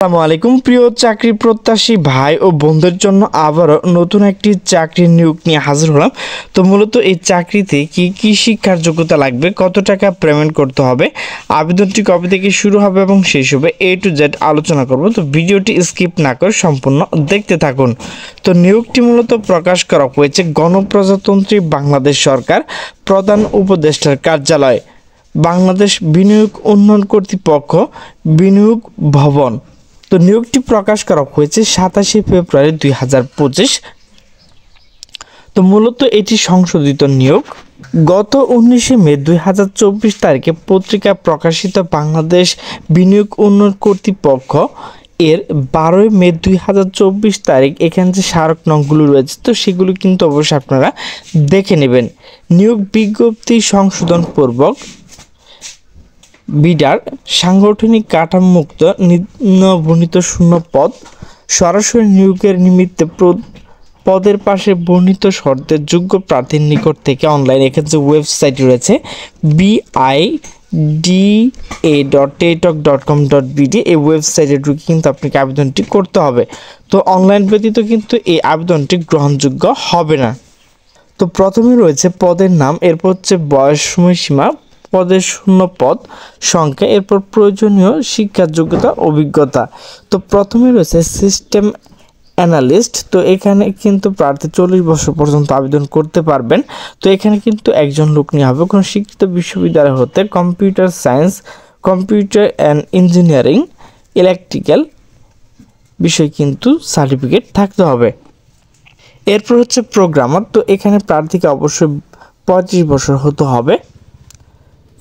আসসালামু আলাইকুম প্রিয় চাকরি প্রত্যাশী ভাই ও বন্ধুদের জন্য আবারও নতুন একটি চাকরির নিয়োগ নিয়ে হাজির হলাম। তো মূলত এই চাকরিতে কি কি শিক্ষার যোগ্যতা লাগবে, কত টাকা পেমেন্ট করতে হবে, আবেদনটি কবে থেকে শুরু হবে এবং শেষ হবে, A to Z আলোচনা করব। তো ভিডিওটি স্কিপ না করে সম্পূর্ণ দেখতে থাকুন। তো নিয়োগটি মূলত প্রকাশ করা হয়েছে গণপ্রজাতন্ত্রী বাংলাদেশ সরকার প্রধান উপদেষ্টার কার্যালয়, বাংলাদেশ বিনিয়োগ উন্নয়ন কর্তৃপক্ষ, বিনিয়োগ ভবন। তো নিয়োগটি প্রকাশ করা হয়েছে 27 ফেব্রুয়ারি 2025। তো মূলত এটি সংশোধিত নিয়োগ। গত 19 মে 2024 তারিখে পত্রিকায় প্রকাশিত বাংলাদেশ বিনিয়োগ উন্নয়ন কর্তৃপক্ষ এর 12 মে 2024 তারিখ এখানে যে স্মারক নংগুলো রয়েছে তো সেগুলো কিন্তু অবশ্যই আপনারা দেখে নেবেন। নিয়োগ বিজ্ঞপ্তি সংশোধন পূর্বক বিডার সাংগঠনিক কাঠামোমুক্ত নিম্নবর্ণিত শূন্য পদ সরাসরি নিয়োগের নিমিত্তে পদের পাশে বর্ণিত শর্তের যোগ্য প্রার্থীর নিকট থেকে অনলাইন এখানে যে ওয়েবসাইট রয়েছে bida.taytalk.com.bd এই ওয়েবসাইটে ঢুকে কিন্তু আপনাকে আবেদনটি করতে হবে। তো অনলাইন ব্যতীত কিন্তু এই আবেদনটি গ্রহণযোগ্য হবে না। তো প্রথমে রয়েছে পদের নাম, এরপর হচ্ছে বয়স সময়সীমা, পদের শূন্য পদ সংখ্যা, এরপর প্রয়োজনীয় শিক্ষার যোগ্যতা অভিজ্ঞতা। তো প্রথমে রয়েছে সিস্টেম অ্যানালিস্ট। তো এখানে কিন্তু প্রার্থী 40 বছর পর্যন্ত আবেদন করতে পারবেন। তো এখানে কিন্তু একজন লোক নেওয়া হবে কোনো স্বীকৃত বিশ্ববিদ্যালয় হতে computer science, computer and engineering, electrical বিষয় কিন্তু সার্টিফিকেট থাকতে হবে। এরপর হচ্ছে প্রোগ্রামার। তো এখানে প্রার্থীকে অবশ্যই 35 বছর হতে হবে।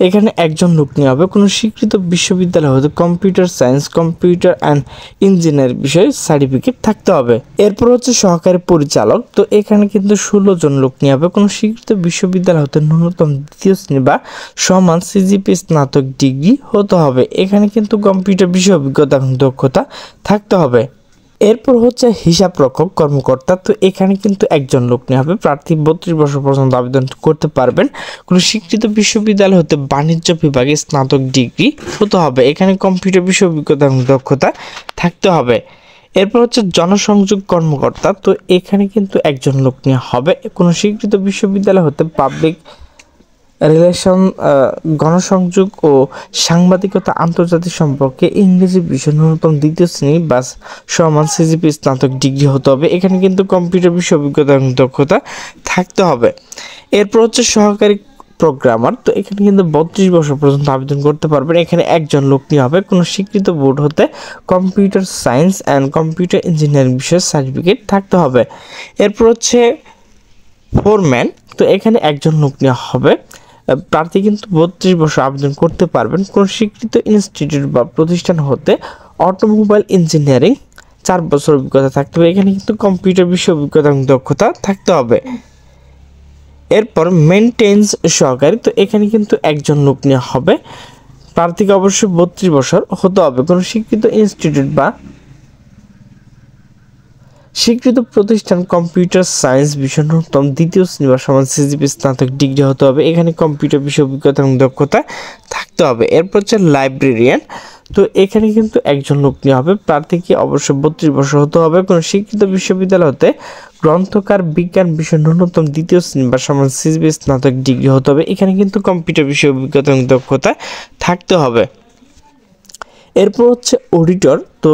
এখানে একজন লোক নেওয়া হবে কোনো স্বীকৃত বিশ্ববিদ্যালয় হতে computer science, computer and engineer বিষয়ে সার্টিফিকেট থাকতে হবে। এরপর হচ্ছে সহকারী পরিচালক। তো এখানে কিন্তু 16 জন লোক নেওয়া হবে কোনো স্বীকৃত বিশ্ববিদ্যালয় হতে ন্যূনতম দ্বিতীয় শ্রেণী বা সমান CGPA স্নাতক ডিগ্রি হতে হবে। এখানে কিন্তু কম্পিউটার বিষয়ে অভিজ্ঞতা এবং দক্ষতা থাকতে হবে। এরপর হচ্ছে হিসাবরক্ষক কর্মকর্তা। তো এখানে কিন্তু একজন লোক নেওয়া হবে। প্রার্থী 32 বছর পর্যন্ত আবেদন করতে পারবেন। কোনো স্বীকৃত বিশ্ববিদ্যালয় হতে বাণিজ্য বিভাগে স্নাতক ডিগ্রি হতে হবে। এখানে কম্পিউটার বিষয়ে অভিজ্ঞতা এবং দক্ষতা থাকতে হবে। এরপর হচ্ছে জনসংযোগ কর্মকর্তা। তো এখানে কিন্তু একজন লোক নেওয়া হবে কোনো স্বীকৃত বিশ্ববিদ্যালয় হতে পাবলিক রিলেশন, গণসংযোগ ও সাংবাদিকতা, আন্তর্জাতিক সম্পর্কে ইংরেজি বিষয় ন্যূনতম দ্বিতীয় শ্রেণী বা সমান CGPA স্নাতক ডিগ্রি হতে হবে। এখানে কিন্তু কম্পিউটার বিষয়ে অভিজ্ঞতা এবং দক্ষতা থাকতে হবে। এরপর হচ্ছে সহকারী প্রোগ্রামার। তো এখানে কিন্তু 32 বছর পর্যন্ত আবেদন করতে পারবেন। এখানে একজন লোক নিয়ে হবে কোনো স্বীকৃত বোর্ড হতে computer science and computer engineering বিষয়ে সার্টিফিকেট থাকতে হবে। এরপর হচ্ছে ফোরম্যান। তো এখানে একজন লোক নেওয়া হবে। প্রার্থী কিন্তু 32 বছর আবেদন করতে পারবেন কোনো স্বীকৃত ইনস্টিটিউট বা প্রতিষ্ঠান হতে অটোমোবাইল ইঞ্জিনিয়ারিং 4 বছর অভিজ্ঞতা থাকতে হবে। এখানে কিন্তু কম্পিউটার বিষয়ে অভিজ্ঞতা এবং দক্ষতা থাকতে হবে। এরপর মেনটেন্স সহকারী। তো এখানে কিন্তু একজন লোক নেওয়া হবে। প্রার্থীকে অবশ্যই 32 বছর হতে হবে কোনো স্বীকৃত ইনস্টিটিউট বা স্বীকৃত প্রতিষ্ঠান কম্পিউটার সায়েন্স বিষয় ন্যূনতম দ্বিতীয় শ্রেণী বা সমান CGPA স্নাতক ডিগ্রি হতে হবে। এখানে কম্পিউটার বিষয়ে অভিজ্ঞতা এবং দক্ষতা থাকতে হবে। এরপর হচ্ছে লাইব্রেরিয়ান। তো এখানে কিন্তু একজন লোক নেওয়া হবে। প্রার্থীকে অবশ্যই 32 বছর হতে হবে কোনো স্বীকৃত বিশ্ববিদ্যালয় হতে গ্রন্থকার বিজ্ঞান বিষয় ন্যূনতম দ্বিতীয় শ্রেণী বা সমান CGPA স্নাতক ডিগ্রি হতে হবে। এখানে কিন্তু কম্পিউটার বিষয়ে অভিজ্ঞতা এবং দক্ষতা থাকতে হবে। এরপর হচ্ছে অডিটর। তো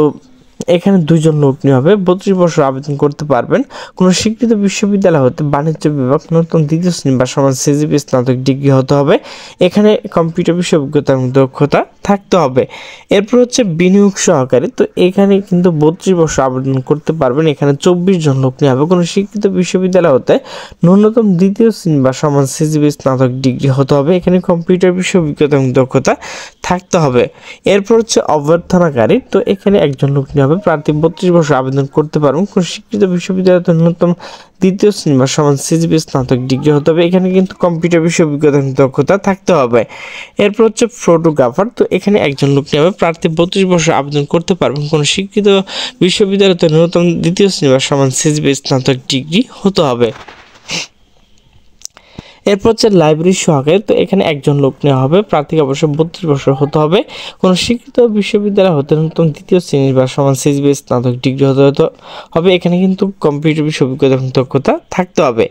এখানে 2 জন লোক নেওয়া হবে। 32 বছর আবেদন করতে পারবেন কোনো স্বীকৃত বিশ্ববিদ্যালয় হতে বাণিজ্য বিভাগ ন্যূনতম দ্বিতীয় শ্রেণী বা সমান CGPA স্নাতক ডিগ্রি হতে হবে। এখানে কম্পিউটার বিষয়ে অভিজ্ঞতা এবং দক্ষতা থাকতে হবে। এরপর হচ্ছে বিনিয়োগ সহকারী। তো এখানে কিন্তু 32 বছর আবেদন করতে পারবেন। এখানে 24 জন লোক নেওয়া হবে কোনো স্বীকৃত বিশ্ববিদ্যালয় হতে ন্যূনতম দ্বিতীয় শ্রেণী বা সমান CGPA স্নাতক ডিগ্রি হতে হবে। এখানে কম্পিউটার বিষয়ে অভিজ্ঞতা এবং দক্ষতা থাকতে হবে। এরপর হচ্ছে অভ্যর্থনাকারী। তো এখানে একজন লোক নেওয়া হবে। প্রার্থী 32 বছর আবেদন করতে পারবেন কোনো স্বীকৃত বিশ্ববিদ্যালয় ন্যূনতম দ্বিতীয় শ্রেণী বা সমান CGPA স্নাতক ডিগ্রি হতে হবে। এখানে কিন্তু কম্পিউটার বিষয়ে অভিজ্ঞতা এবং দক্ষতা থাকতে হবে। এরপর হচ্ছে ফটোগ্রাফার। তো এখানে একজন লোক নেওয়া হবে। প্রার্থী 32 বছর আবেদন করতে পারবেন কোনো স্বীকৃত বিশ্ববিদ্যালয়তে ন্যূনতম দ্বিতীয় শ্রেণী বা সমান CGPA স্নাতক ডিগ্রি হতে হবে। এরপর হচ্ছে লাইব্রেরি সহকারী, তো এখানে একজন লোক নেওয়া হবে, প্রার্থীকে অবশ্যই 32 বছর হতে হবে, কোনো শিক্ষিত বিশ্ববিদ্যালয় হতে নতুন তৃতীয় শ্রেণীর বা সমান সিজিপিএ স্নাতক ডিগ্রি হতে হবে। এখানে কিন্তু কম্পিউটার বিষয়ে অভিজ্ঞতা এবং দক্ষতা থাকতে হবে।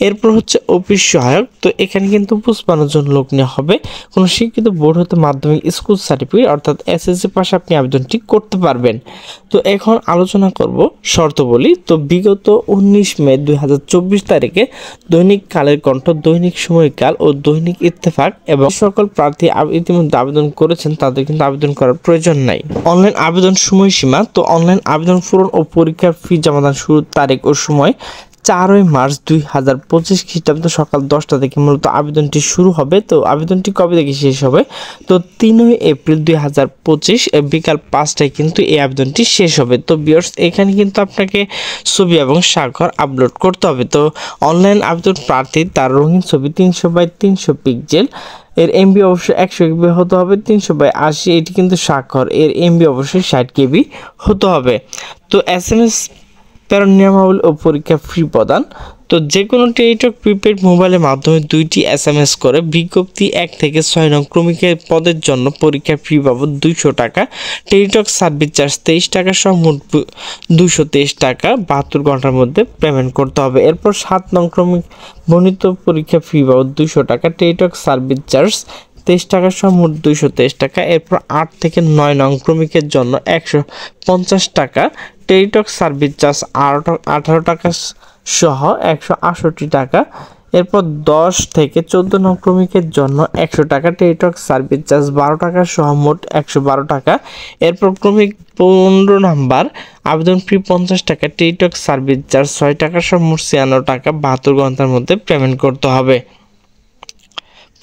এরপর হচ্ছে অফিস সহায়ক, তো এখানে কিন্তু 55 জন লোক নেওয়া হবে, কোনো শিক্ষিত বোর্ড হতে মাধ্যমিক স্কুল সার্টিফিকেট অর্থাৎ এসএসসি পাশে আপনি আবেদনটি করতে পারবেন। তো এখন আলোচনা করব শর্তাবলী। তো বিগত 19 মে 2024 তারিখে দৈনিক কালের কণ্ঠ, দৈনিক সময়কাল ও দৈনিক ইত্তেফাক এবং সকল প্রার্থী ইতিমধ্যে আবেদন করেছেন তাদের কিন্তু আবেদন করার প্রয়োজন নাই। অনলাইন আবেদন সময়সীমা, তো অনলাইন আবেদন পূরণ ও পরীক্ষার ফি জমাদান শুরুর তারিখ ও সময় 4 মার্চ 2025 খ্রিস্টাব্দ সকাল 10টা থেকে মূলত আবেদনটি শুরু হবে। তো আবেদনটি কবে থেকে শেষ হবে? তো 3 এপ্রিল 2025 বিকাল 5টায় কিন্তু এই আবেদনটি শেষ হবে। তো ভিউয়ার্স, এখানে কিন্তু আপনাকে ছবি এবং স্বাক্ষর আপলোড করতে হবে। তো অনলাইন আবেদন প্রার্থী তার রঙিন ছবি 300x300 পিক্সেল, এর এমবি অবশ্যই 100 KB হতে হবে, 300x80 এটি কিন্তু স্বাক্ষর, এর এমবি অবশ্যই 60 KB হতে হবে। তো SMS প্রেরণ নিয়মাবলী ও পরীক্ষা ফি প্রদান, তো যে কোনো টেলিটক প্রিপেড মোবাইলের মাধ্যমে 2টি SMS করে বিজ্ঞপ্তি 1 থেকে 6 নং ক্রমিকের পদের জন্য পরীক্ষার ফি বাবদ 200 টাকা, টেলিটক সার্ভিস চার্জ 23 টাকা সহ মোট 223 টাকা 72 ঘন্টার মধ্যে পেমেন্ট করতে হবে। এরপর 7 নং ক্রমিক বর্ণিত পরীক্ষা ফি বাবদ 200 টাকা, টেলিটক সার্ভিস চার্জ 23 টাকা সহ মোট 223 টাকা। এরপর 8 থেকে 9 নং ক্রমিকের জন্য 150 টাকা, টেলিটক সার্ভিস চার্জ 18 টাকা সহ 168 টাকা। এরপর 10 থেকে 14 নং ক্রমিকের জন্য 100 টাকা, টেলিটক সার্ভিস চার্জ 12 টাকা সহ মোট 112 টাকা। এরপর ক্রমিক 15 নাম্বার আবেদন ফি 50 টাকা, টেলিটক সার্ভিস চার্জ 6 টাকা সহ মোট 96 টাকা 72 ঘন্টার মধ্যে পেমেন্ট করতে হবে।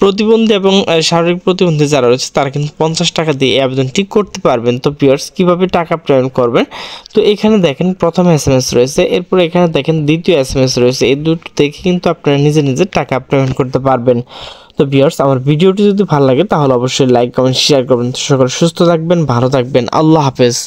প্রতিবন্ধী এবং শারীরিক প্রতিবন্ধী যারা রয়েছে তারা কিন্তু 50 টাকা দিয়ে এই আবেদনটি করতে পারবেন। তো ভিউয়ার্স, কীভাবে টাকা পেমেন্ট করবেন? তো এখানে দেখেন প্রথম SMS রয়েছে, এরপর এখানে দেখেন দ্বিতীয় SMS রয়েছে, এই দুটো দেখে কিন্তু আপনারা নিজে নিজে টাকা পেমেন্ট করতে পারবেন। তো ভিউয়ার্স, আমার ভিডিওটি যদি ভালো লাগে তাহলে অবশ্যই লাইক কমেন্ট শেয়ার করবেন। সকলে সুস্থ থাকবেন, ভালো থাকবেন, আল্লাহ হাফেজ।